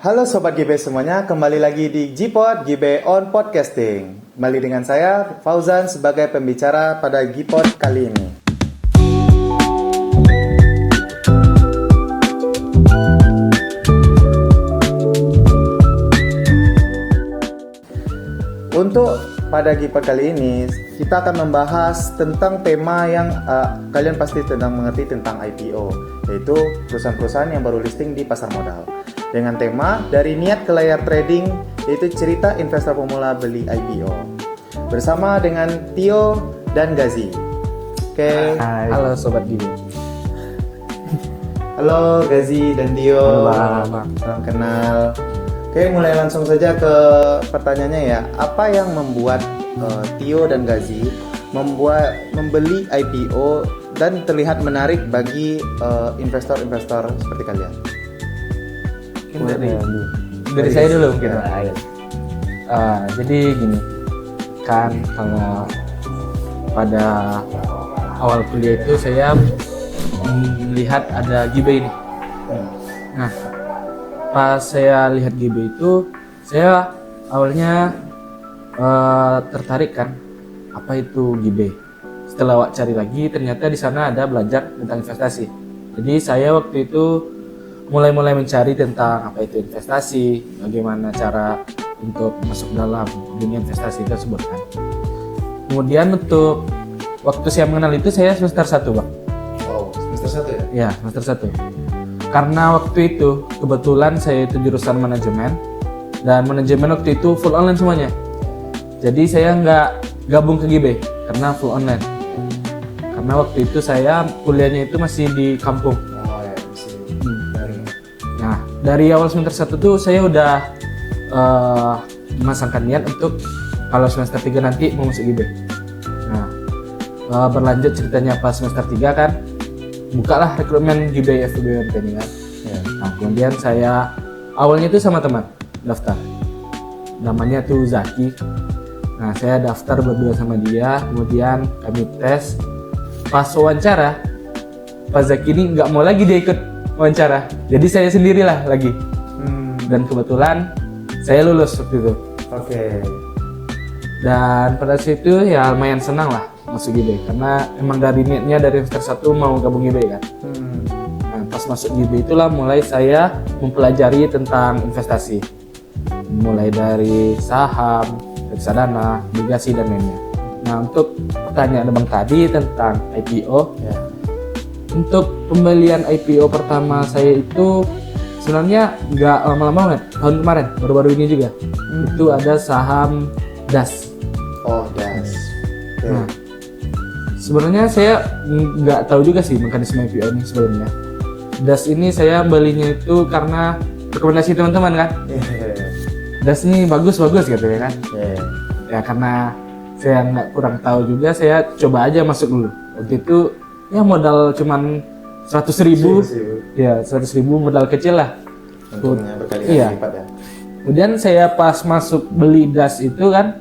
Halo Sobat GB semuanya, kembali lagi di Gpod GB on Podcasting. Kembali dengan saya, Fauzan, sebagai pembicara pada Gpod kali ini. Untuk pada Gpod kali ini, kita akan membahas tentang tema yang kalian pasti sedang mengerti tentang IPO, yaitu perusahaan-perusahaan yang baru listing di pasar modal. Dengan tema dari niat ke layar trading, yaitu cerita investor pemula beli IPO. Bersama dengan Tio dan Gazi. Oke. Halo Sobat Gini. Halo Gazi dan Tio. Halo. Salam kenal. Oke, mulai langsung saja ke pertanyaannya ya. Apa yang membuat Tio dan Gazi membeli IPO dan terlihat menarik bagi investor-investor seperti kalian? Dari saya dulu mungkin. Jadi gini, kan kalau pada awal kuliah itu saya melihat ada giveaway ini. Nah, pas saya lihat giveaway itu, saya awalnya tertarik kan, apa itu giveaway. Setelah cari lagi, ternyata di sana ada belajar tentang investasi. Jadi saya waktu itu mulai mencari tentang apa itu investasi, bagaimana cara untuk masuk dalam dunia investasi tersebut kan. Kemudian untuk waktu saya mengenal itu saya semester 1, Bang. Oh, semester 1 ya? Ya, semester 1. Karena waktu itu kebetulan saya itu jurusan manajemen, dan manajemen waktu itu full online semuanya. Jadi saya nggak gabung ke GB karena full online. Karena waktu itu saya kuliahnya itu masih di kampung. Nah, dari awal semester 1 tuh saya udah memasangkan niat untuk kalau semester 3 nanti mau masuk GB. Nah, berlanjut ceritanya pas semester 3 kan, bukalah rekrutmen GB FEB ini kan. Ya. Nah, kemudian saya awalnya itu sama teman daftar. Namanya tuh Zaki. Nah, saya daftar berdua sama dia, kemudian kami tes. Pas wawancara, Pak Zaki ini nggak mau lagi dia ikut wawancara, jadi saya sendirilah lagi. Dan kebetulan saya lulus waktu itu. Oke. Dan pada saat itu ya lumayan senang lah masuk GB, karena emang dari niatnya dari semester 1 mau gabung GB kan. Nah, pas masuk GB itulah mulai saya mempelajari tentang investasi, mulai dari saham, reksadana, obligasi dan lainnya. Nah, untuk pertanyaan abang tadi tentang IPO ya. Untuk pembelian IPO pertama saya itu sebenarnya nggak lama-lama banget, tahun kemarin, baru-baru ini juga. Itu ada saham DAS. Oh, DAS. Okay. Nah, sebenarnya saya nggak tahu juga sih mekanisme IPO ini sebelumnya. DAS ini saya belinya itu karena rekomendasi teman-teman kan. DAS ini bagus katanya kan. Ya karena saya nggak kurang tahu juga, saya coba aja masuk dulu. Waktu itu ya modal cuman 100.000. Ya 100.000 modal kecil lah. Untungnya berkali-kali lipat ya. Kemudian saya pas masuk beli DAS itu kan,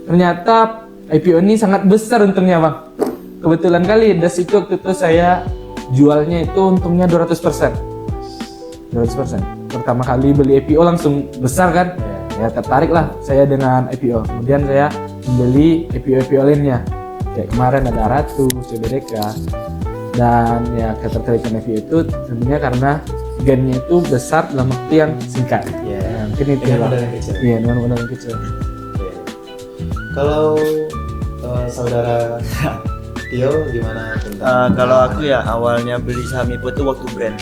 ternyata IPO ini sangat besar untungnya, Bang. Kebetulan kali DAS itu waktu itu saya jualnya itu untungnya 200%. 200%. Pertama kali beli IPO langsung besar kan. Ya tertarik lah saya dengan IPO. Kemudian saya membeli IPO lainnya. Kayak kemarin ada Aratu, CBDK, dan ya ketertarikan IPO itu tentunya karena gainnya itu besar dalam waktu yang singkat. Ya, mungkin itu dengan modal yang kecil. Iya, dengan modal yang kecil. Kalau saudara Tio gimana tentang? Kalau aku ya awalnya beli saham IPO itu waktu brand.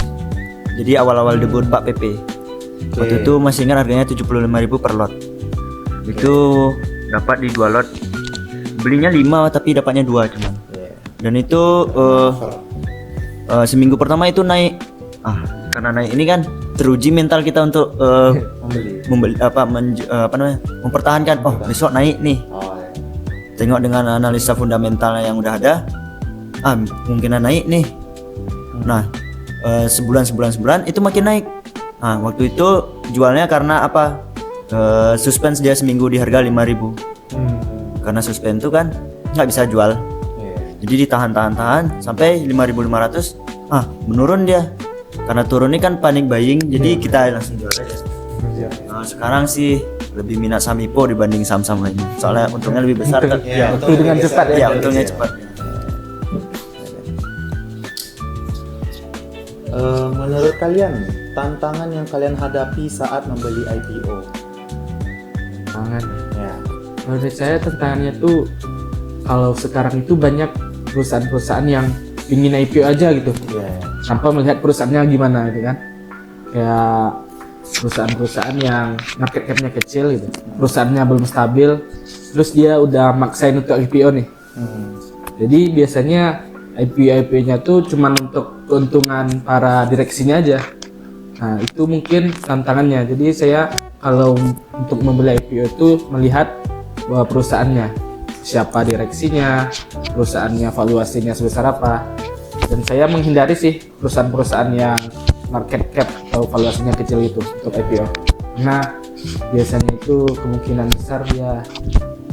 Jadi awal-awal debut Pak PP. Waktu itu masih ingat harganya 75.000 per lot. Itu dapat di 2 lot. Belinya 5 tapi dapatnya 2 cuman. Dan itu seminggu pertama itu naik. Karena naik ini kan teruji mental kita untuk mempertahankan. Oh, besok naik nih. Tengok dengan analisa fundamental yang udah ada, kemungkinan naik nih. Nah, sebulan itu makin naik. Nah, waktu itu jualnya karena apa? Suspense dia seminggu di harga 5.000. Karena suspense itu kan nggak bisa jual. Jadi ditahan sampai 5.500. Menurun dia. Karena turun ini kan panic buying, jadi kita langsung jual aja. Sekarang sih lebih minat saham IPO dibanding saham-saham lainnya. Soalnya untungnya lebih besar kan. Ya, Itu dengan cepat ya. Ya, untungnya cepat. Menurut kalian, tantangan yang kalian hadapi saat membeli IPO? Tangan. Ya. Menurut saya tantangannya tuh kalau sekarang itu banyak perusahaan-perusahaan yang ingin IPO aja gitu, Ya. tanpa melihat perusahaannya gimana gitu kan. Kayak perusahaan-perusahaan yang market cap-nya kecil gitu, perusahaannya belum stabil, terus dia udah maksain untuk IPO nih. Jadi biasanya IPO-nya tuh cuman untuk keuntungan para direksinya aja. Nah itu mungkin tantangannya. Jadi saya kalau untuk membeli IPO itu melihat bahwa perusahaannya, siapa direksinya, perusahaannya valuasinya sebesar apa. Dan saya menghindari sih perusahaan-perusahaan yang market cap atau valuasinya kecil itu untuk IPO. Karena biasanya itu kemungkinan besar dia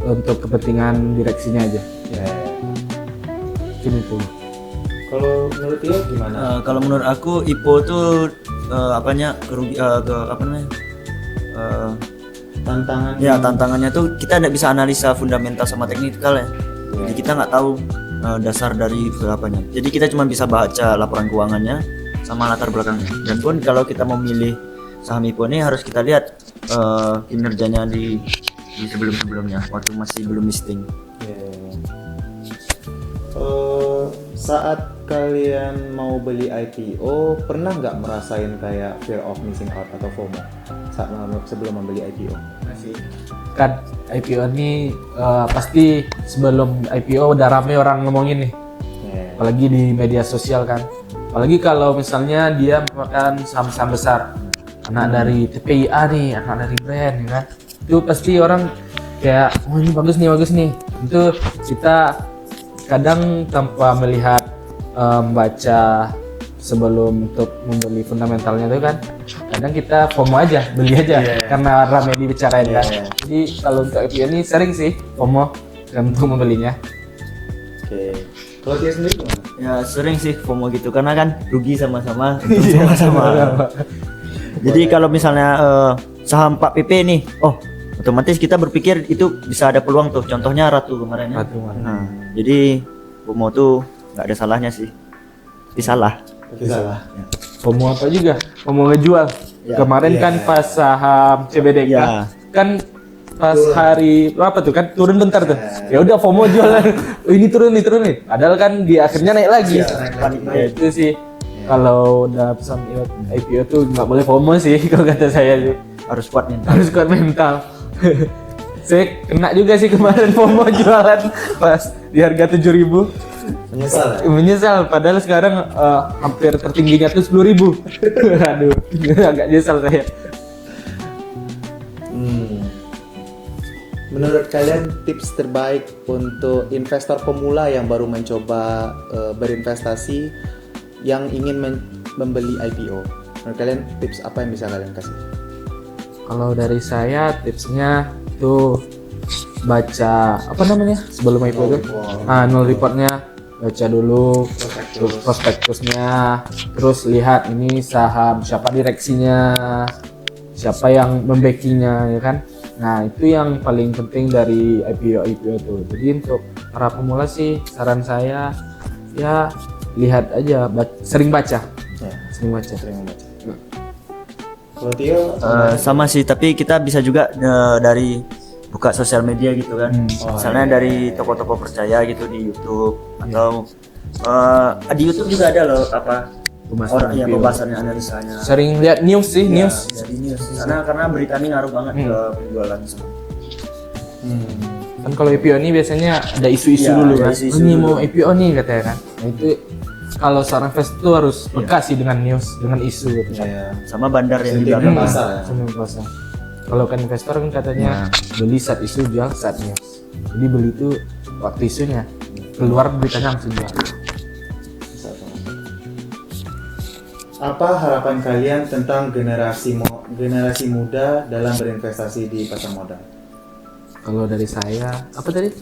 untuk kepentingan direksinya aja. Ya. Mungkin itu. Kalau menurut dia gimana? Kalau menurut aku IPO tuh Tantangan. ya tantangannya tuh kita tidak bisa analisa fundamental sama teknikal ya. Jadi kita nggak tahu dasar dari apanya. Jadi kita cuma bisa baca laporan keuangannya sama latar belakangnya. Dan pun kalau kita mau milih saham IPO ini harus kita lihat kinerjanya di sebelum-sebelumnya waktu masih belum listing. Saat kalian mau beli IPO, pernah nggak merasain kayak fear of missing out atau FOMO saat sebelum membeli IPO? Kan IPO ini pasti sebelum IPO udah rame orang ngomongin nih, apalagi di media sosial kan. Apalagi kalau misalnya dia merupakan saham-saham besar, anak dari TPIA nih, anak dari brand ya kan, itu pasti orang kayak oh ini bagus nih. Itu kita kadang tanpa melihat baca sebelum untuk membeli fundamentalnya itu kan, kadang kita FOMO aja, beli aja karena ramai dibicarain kan. Jadi kalau untuk IPO ini sering sih FOMO untuk membelinya. Oke. Kalau dia sendiri gimana? Ya sering sih FOMO gitu karena kan rugi sama-sama, untung sama-sama. Jadi kalau misalnya saham 4 PP nih, otomatis kita berpikir itu bisa ada peluang tuh. Contohnya Ratu kemarin ya. Nah, jadi FOMO tuh nggak ada salahnya sih. Tapi salah. FOMO apa juga? FOMO ngejual. Kemarin kan pas saham CBD kan pas hari berapa tuh kan turun bentar tuh. Ya udah FOMO jualan. Ini turun nih. Padahal kan di akhirnya naik lagi. Ya, itu sih. Kalau udah pesan IPO tuh nggak boleh FOMO sih kalau kata saya sih. Harus kuat mental. Harus kuat mental. Saya kena juga sih kemarin FOMO jualan pas di harga 7.000. Menyesal padahal sekarang hampir tertingginya tuh 10.000. Aduh, agak nyesal saya. Menurut kalian tips terbaik untuk investor pemula yang baru mencoba berinvestasi yang ingin membeli IPO? Menurut kalian tips apa yang bisa kalian kasih? Kalau dari saya tipsnya tuh baca apa namanya sebelum IPO tuh null reportnya, baca dulu prospektusnya, terus lihat ini saham siapa direksinya, siapa yang membacking-nya ya kan. Nah itu yang paling penting dari IPO tuh. Jadi untuk para pemula sih saran saya ya lihat aja, sering baca. Kalau Tio sama sih, tapi kita bisa juga dari buka sosial media gitu kan. Misalnya dari toko-toko percaya gitu di YouTube atau di YouTube juga ada loh pembahasannya, analisanya. Sering lihat news sih, news. Dari news. Karena berita ini ngaruh banget ke penjualan. Kan kalau IPO ini biasanya ada isu-isu dulu kan. Ini mau IPO nih katanya kan. Nah itu kalau seorang investor tuh harus peka sih dengan news, dengan isu gitu kan. Sama bandar yang di belakang pasar. Kalau kan investor kan katanya beli saat isu, jual saat news. Jadi beli itu waktu isunya, keluar beritanya langsung jual. Apa harapan kalian tentang generasi muda dalam berinvestasi di pasar modal? Kalau dari saya, apa tadi?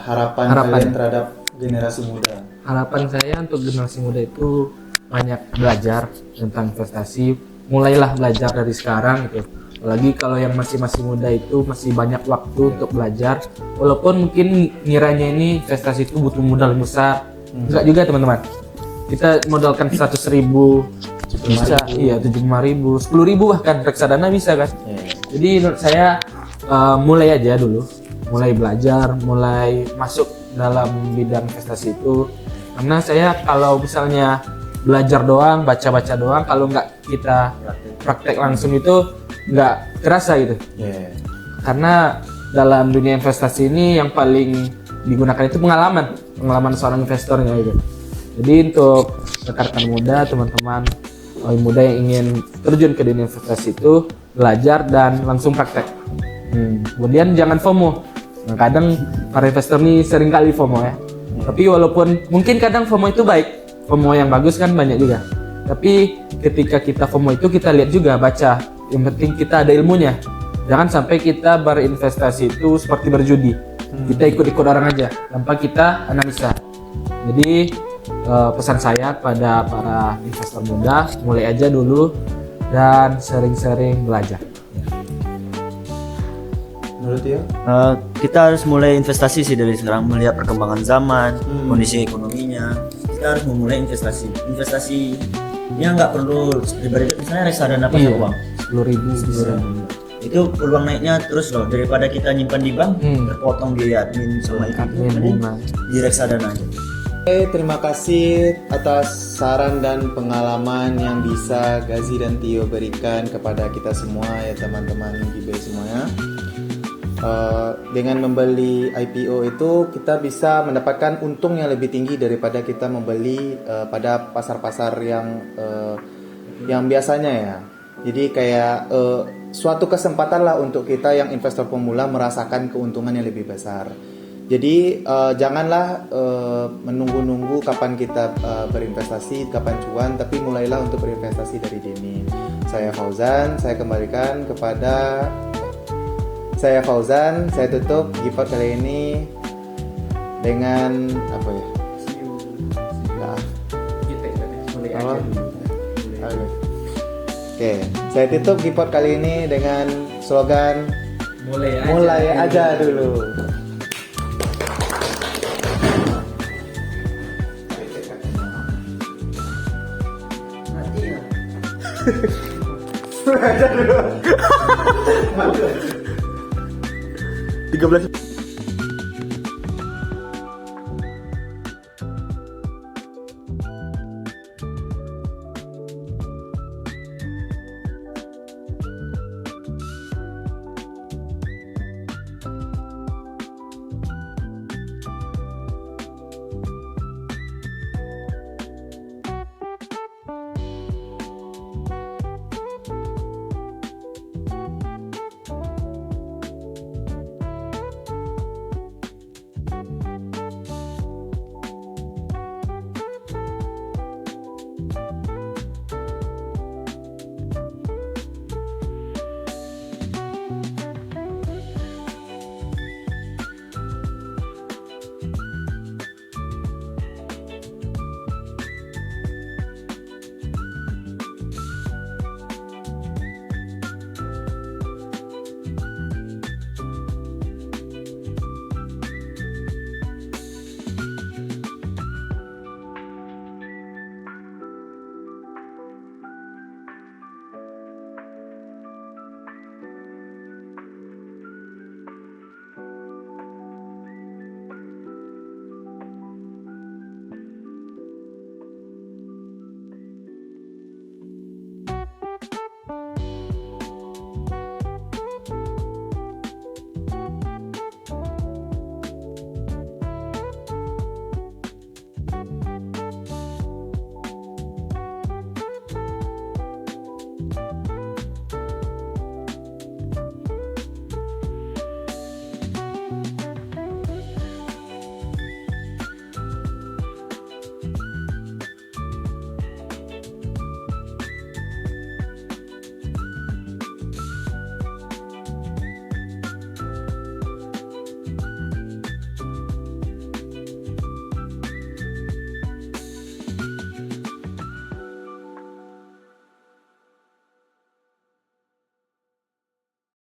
Harapan kalian terhadap generasi muda. Harapan saya untuk generasi muda itu banyak belajar tentang investasi, mulailah belajar dari sekarang gitu. Apalagi kalau yang masih muda itu masih banyak waktu untuk belajar. Walaupun mungkin ngiranya ini investasi itu butuh modal besar, enggak juga teman-teman. Kita modalkan 100.000 bisa, iya 75.000, 10.000 bahkan reksadana bisa kan. Jadi menurut saya mulai aja dulu, mulai belajar, mulai masuk dalam bidang investasi itu. Karena saya kalau misalnya belajar doang, baca-baca doang, kalau nggak kita praktek langsung itu nggak kerasa gitu. Karena dalam dunia investasi ini yang paling digunakan itu pengalaman seorang investornya gitu. Jadi untuk rekan-rekan muda, teman-teman muda yang ingin terjun ke dunia investasi itu belajar dan langsung praktek. Kemudian jangan FOMO. Nah, kadang para investor ini sering kali FOMO ya. Tapi walaupun mungkin kadang FOMO itu baik, FOMO yang bagus kan banyak juga. Tapi ketika kita FOMO itu kita lihat juga, baca. Yang penting kita ada ilmunya. Jangan sampai kita berinvestasi itu seperti berjudi. Kita ikut-ikut orang aja tanpa kita analisa. Jadi pesan saya pada para investor muda, mulai aja dulu dan sering-sering belajar. Menurut dia? Kita harus mulai investasi sih dari sekarang, melihat perkembangan zaman, kondisi ekonominya. Kita harus memulai investasinya nggak perlu pribadi, misalnya reksadana pasar uang 10.000 itu peluang naiknya terus loh, daripada kita nyimpan di bank terpotong biaya admin sama itu, mending di reksadana aja. Terima kasih atas saran dan pengalaman yang bisa Gazi dan Tio berikan kepada kita semua ya teman-teman Gibe semuanya. Dengan membeli IPO itu kita bisa mendapatkan untung yang lebih tinggi daripada kita membeli pada pasar-pasar yang biasanya ya. Jadi kayak suatu kesempatan lah untuk kita yang investor pemula merasakan keuntungan yang lebih besar. Jadi janganlah menunggu-nunggu kapan kita berinvestasi, kapan cuan, tapi mulailah untuk berinvestasi dari dini. Saya Fauzan, saya kembalikan kepada saya Fauzan. Saya tutup Gipot kali ini dengan apa ya? Oke, saya tutup Gipot kali ini dengan slogan mulai aja dulu. Mulai aja dulu. 13